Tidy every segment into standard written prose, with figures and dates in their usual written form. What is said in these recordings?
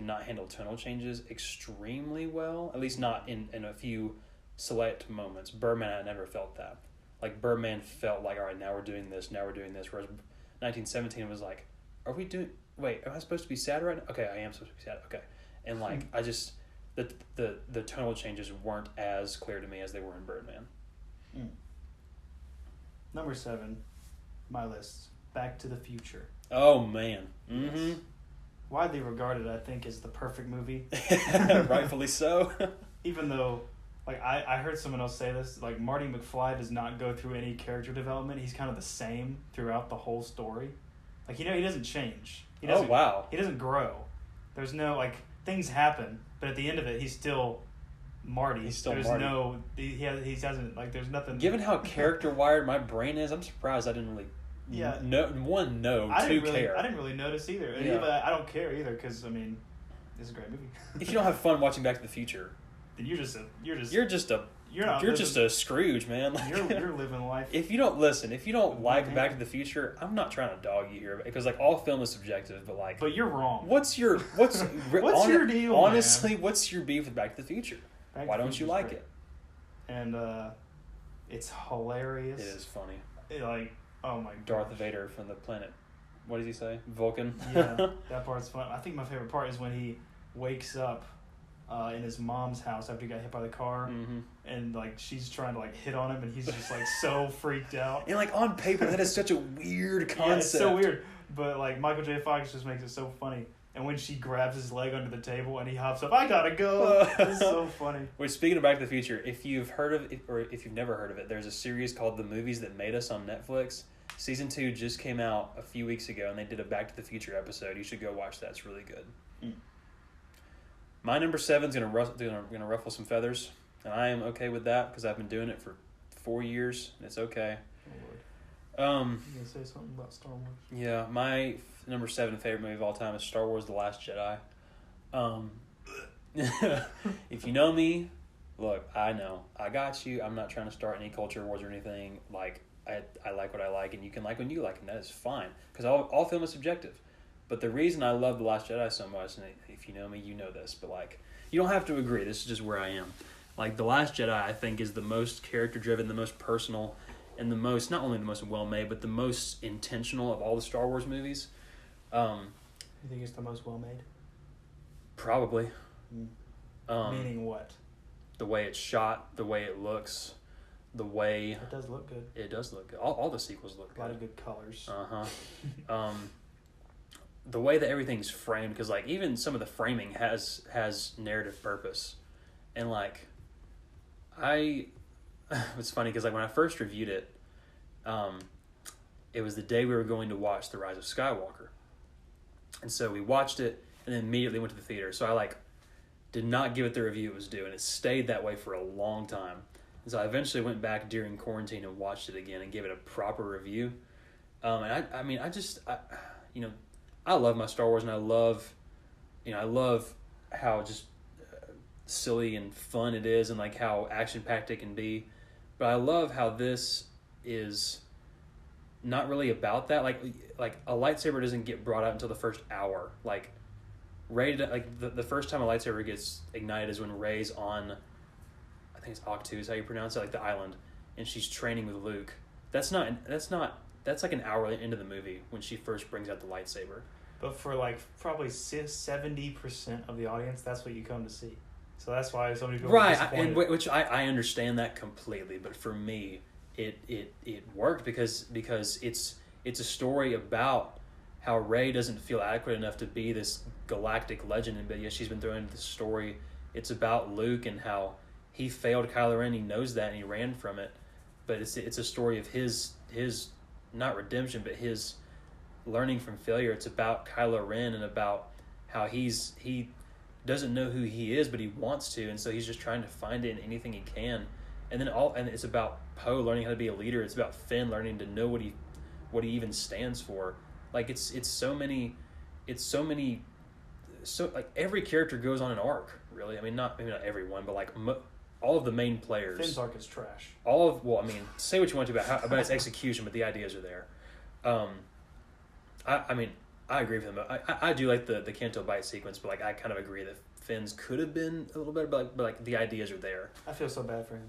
could not handle tonal changes extremely well, at least not in a few select moments. Birdman, I never felt that. Like, Birdman felt like, all right, now we're doing this, whereas 1917 was like, are we doing, wait, am I supposed to be sad right now? Okay, I am supposed to be sad, okay. And, like, I just, the tonal changes weren't as clear to me as they were in Birdman. Number 7, my list, Back to the Future. Oh, man. Mm-hmm. Yes. Widely regarded, I think, as the perfect movie. Rightfully so. Even though, like, I heard someone else say this, like, Marty McFly does not go through any character development. He's kind of the same throughout the whole story. Like, he doesn't change. He doesn't, wow. He doesn't grow. There's no, like, things happen, but at the end of it, he's still Marty. He's still there's Marty. He hasn't, like, there's nothing. Given how character wired my brain is, I'm surprised I didn't really care. I didn't really notice either. Yeah. But I don't care either because, I mean, it's a great movie. If you don't have fun watching Back to the Future, then you're just a Scrooge, man. Like, you're living life. If you don't like Back to the Future, I'm not trying to dog you here because, like, all film is subjective, but, like, but you're wrong. What's your deal? Honestly, man? what's your beef with Back to the Future? Why don't you like it? And it's hilarious. It is funny. Oh my god. Darth Vader from the planet. What does he say? Vulcan. Yeah, that part's fun. I think my favorite part is when he wakes up in his mom's house after he got hit by the car, and, like, she's trying to, like, hit on him, and he's just, like, so freaked out. And, like, on paper, that is such a weird concept. Yeah, it's so weird. But, like, Michael J. Fox just makes it so funny. And when she grabs his leg under the table and he hops up, I gotta go. It's so funny. Wait, speaking of Back to the Future, if you've heard of it, or if you've never heard of it, there's a series called The Movies That Made Us on Netflix. Season 2 just came out a few weeks ago, and they did a Back to the Future episode. You should go watch that. It's really good. My number 7 is gonna ruffle some feathers, and I am okay with that because I've been doing it for 4 years, and it's okay. Oh, Lord. You gonna say something about Star Wars? Yeah, my number 7 favorite movie of all time is Star Wars: The Last Jedi. If you know me, look, I know. I got you. I'm not trying to start any culture wars or anything. Like, I like what I like, and you can like what you like, and that is fine. Because all film is subjective. But the reason I love The Last Jedi so much, and if you know me, you know this, but, like, you don't have to agree. This is just where I am. Like, The Last Jedi, I think, is the most character-driven, the most personal, and the most, not only the most well-made, but the most intentional of all the Star Wars movies. You think it's the most well-made? Probably. Meaning what? The way it's shot, the way it looks, the way... It does look good. It does look good. All the sequels look good. A lot of good colors. The way that everything's framed, because, like, even some of the framing has narrative purpose. And, like, it's funny because, like, when I first reviewed it, it was the day we were going to watch The Rise of Skywalker. And so we watched it and then immediately went to the theater. So I, like, did not give it the review it was due, and it stayed that way for a long time. And so I eventually went back during quarantine and watched it again and gave it a proper review. And I love my Star Wars, and I love how just silly and fun it is, and, like, how action-packed it can be. But I love how this is not really about that. Like a lightsaber doesn't get brought out until the first hour. Like, Rey, like the first time a lightsaber gets ignited is when Rey's on, I think it's Octu is how you pronounce it, like the island, and she's training with Luke. That's like an hour into the movie when she first brings out the lightsaber. But for, like, probably 70% of the audience, that's what you come to see. So that's why so many people are disappointed. And which I understand that completely, but for me, it worked because it's a story about how Rey doesn't feel adequate enough to be this galactic legend, but yet she's been thrown into this story. It's about Luke and how he failed Kylo Ren. He knows that, and he ran from it. But it's a story of his not redemption, but his learning from failure. It's about Kylo Ren and about how he doesn't know who he is, but he wants to, and so he's just trying to find it in anything he can. And it's about Poe learning how to be a leader. It's about Finn learning to know what he even stands for. Like, it's so many, like, every character goes on an arc, really. I mean, maybe not everyone, but, like, all of the main players. Finn's arc is trash. Say what you want to about its execution, but the ideas are there. I I agree with him. I do like the Canto Bite sequence, but like I kind of agree that Finn's could have been a little better, but like the ideas are there. I feel so bad for him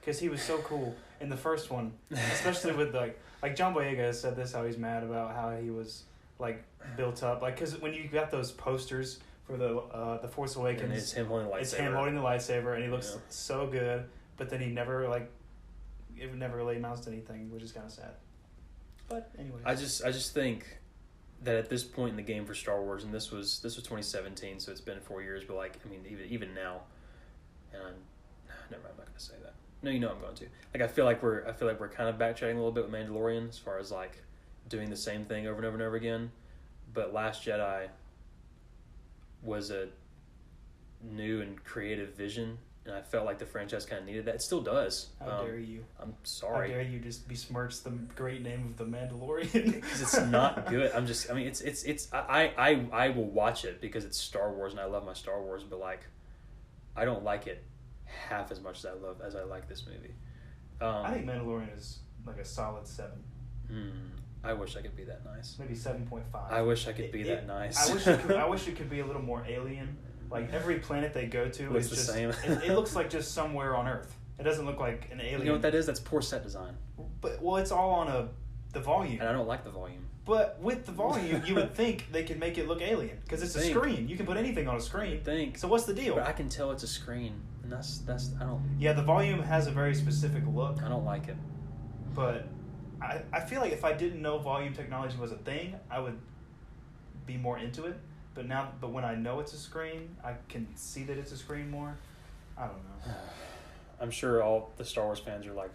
because he was so cool in the first one, especially with like John Boyega has said this, how he's mad about how he was like built up, like because when you got those posters for the Force Awakens, and it's him holding the lightsaber. It's him holding the lightsaber, and he looks so good, but then he never it never really amounts to anything, which is kind of sad. But anyway, I just think that at this point in the game for Star Wars, and this was 2017, so it's been 4 years, but like I mean even now, and never mind, I'm not going to say that. No, you know I'm going to. Like I feel like we're kind of backtracking a little bit with Mandalorian as far as like doing the same thing over and over and over again, but Last Jedi was a new and creative vision, and I felt like the franchise kind of needed that. It still does. How dare you? I'm sorry. How dare you just besmirch the great name of the Mandalorian? Because it's not good. I will watch it because it's Star Wars and I love my Star Wars, but like I don't like it half as much as I like this movie. I think Mandalorian is like a solid 7. I wish I could be that nice. Maybe 7.5. I wish I could be that nice. I wish it could be a little more alien. Like every planet they go to looks is the just same. It looks like just somewhere on Earth. It doesn't look like an alien. You know what that is? That's poor set design. But it's all on the volume. And I don't like the volume. But with the volume, you would think they could make it look alien because it's a screen. You can put anything on a screen. So what's the deal? But I can tell it's a screen, and that's I don't. Yeah, the volume has a very specific look. I don't like it. But I feel like if I didn't know volume technology was a thing, I would be more into it. But when I know it's a screen, I can see that it's a screen more. I don't know. I'm sure all the Star Wars fans are like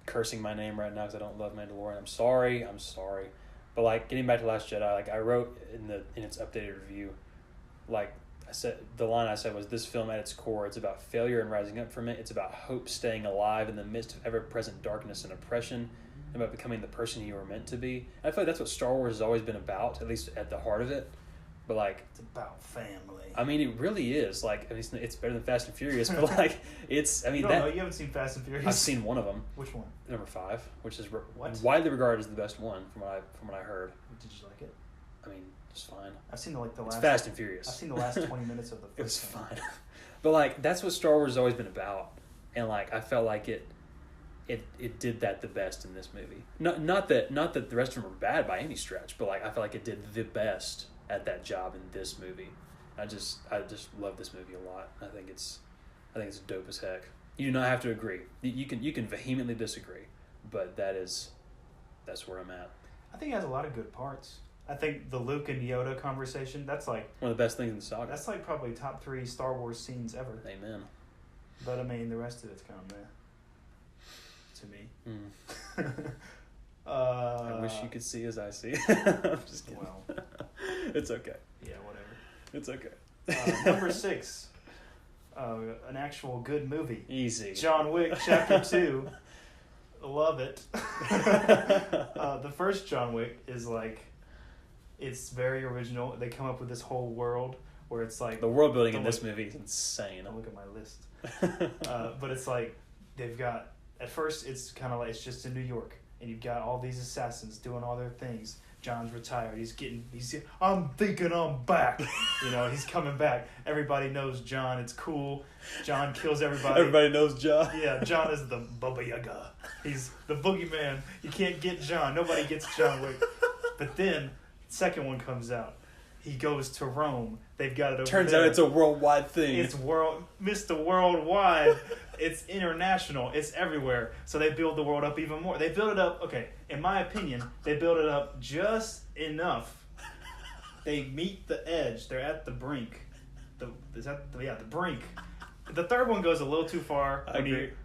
cursing my name right now because I don't love Mandalorian. I'm sorry. But like getting back to Last Jedi, like I wrote in its updated review, like I said, the line I said was, "This film at its core, it's about failure and rising up from it. It's about hope staying alive in the midst of ever-present darkness and oppression, and about becoming the person you were meant to be." And I feel like that's what Star Wars has always been about, at least at the heart of it. But like, it's about family. I mean, it really is. Like, I mean, it's better than Fast and Furious, but like, it's. I mean, you haven't seen Fast and Furious. I've seen one of them. Which one? Number 5, which is widely regarded as the best one from what I heard. Did you like it? I mean, it's fine. I've seen the last. It's Fast and Furious. I've seen the last 20 minutes of the first. It was fine, but like that's what Star Wars has always been about, and like I felt like it did that the best in this movie. Not that the rest of them are bad by any stretch, but like I felt like it did the best at that job in this movie. I just love this movie a lot. I think it's dope as heck. You do not have to agree. You can vehemently disagree, but that's where I'm at. I think it has a lot of good parts. I think the Luke and Yoda conversation, that's like one of the best things in the saga. That's like probably top 3 Star Wars scenes ever. Amen. But I mean, the rest of it's kind of meh to me. I wish you could see as I see. I'm just kidding. Well, it's okay. Yeah, whatever. It's okay. Number 6, an actual good movie. Easy. John Wick Chapter 2. Love it. The first John Wick is like, it's very original. They come up with this whole world where it's like the world building in this movie is insane. I'll look at my list. But it's like they've got, at first it's kind of like it's just in New York, and you've got all these assassins doing all their things. John's retired. I'm thinking I'm back. He's coming back. Everybody knows John. It's cool. John kills everybody. Everybody knows John. Yeah, John is the Baba Yaga. He's the boogeyman. You can't get John. Nobody gets John Wick. But then, second one comes out. He goes to Rome. They've got it over Turns there. out it's a worldwide thing. It's Mr. Worldwide. It's international. It's everywhere. So they build the world up even more. They build it up, okay, in my opinion, they build it up just enough. They meet the edge. They're at the brink. The brink. The third one goes a little too far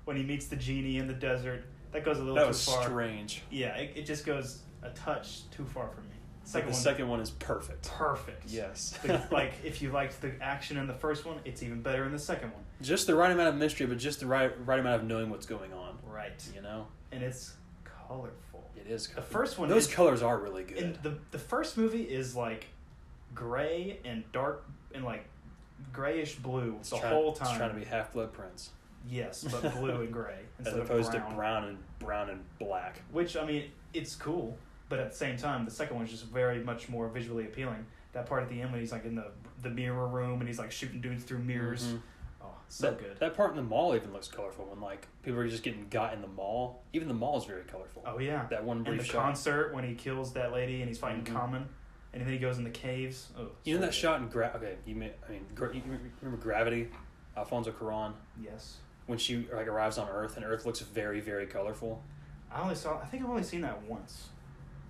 when he meets the genie in the desert. That goes a little too far. That was strange. Yeah, it just goes a touch too far for me. The second one is perfect. Perfect. Yes. Like, if you liked the action in the first one, it's even better in the second one. Just the right amount of mystery, but just the right amount of knowing what's going on. Right. And it's colorful. It is colorful. The first one Those colors are really good. And the first movie is like gray and dark and like grayish blue whole time. It's trying to be Half-Blood Prince. Yes, but blue and gray as opposed to brown and black. Which, I mean, it's cool. but at the same time, the second one's just very much more visually appealing. That part at the end when he's like in the mirror room and he's like shooting dudes through mirrors. Mm-hmm. Oh, so good. That part in the mall even looks colorful when like people are just getting got in the mall. Even the mall is very colorful. Oh yeah. That one brief and the shot. concert when he kills that lady and he's fighting Common, and then he goes in the caves. Oh, you know so that good. shot in you remember Gravity, Alfonso Cuarón, Yes. when she like arrives on Earth and Earth looks very, very colorful. I think I've only seen that once.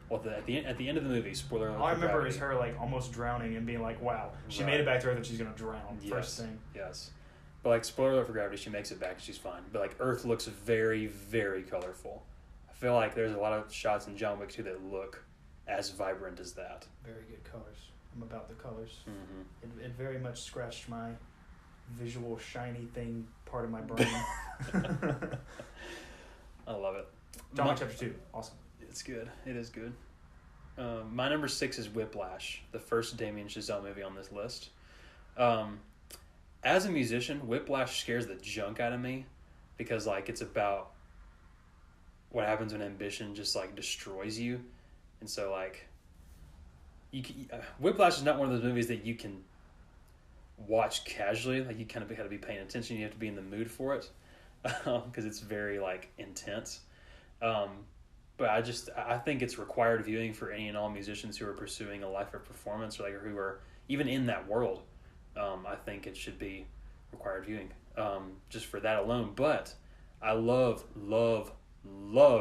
Well, at the end of the movie, spoiler alert. All I for remember Gravity. is her like almost drowning and being like, "Wow, she Right. made it back to Earth and she's gonna drown." Yes. First thing. Yes. But like spoiler alert for Gravity, she makes it back and she's fine. But like Earth looks very, very colorful. I feel like there's a lot of shots in John Wick 2 that look as vibrant as that. Very good colors. I'm about the colors. Mm-hmm. It very much scratched my visual shiny thing part of my brain. I love it. John Wick Chapter 2, awesome. It's good. It is good. My number 6 is Whiplash, the first Damien Chazelle movie on this list. As a musician, Whiplash scares the junk out of me because like it's about what happens when ambition just like destroys you, and so like Whiplash is not one of those movies that you can watch casually. Like you kind of got to be paying attention. You have to be in the mood for it because it's very like intense. But I think it's required viewing for any and all musicians who are pursuing a life of performance or like who are even in that world. I think it should be required viewing just for that alone. But I love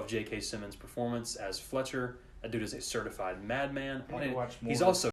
J.K. Simmons' performance as Fletcher. That dude is a certified madman. I need to watch more He's of also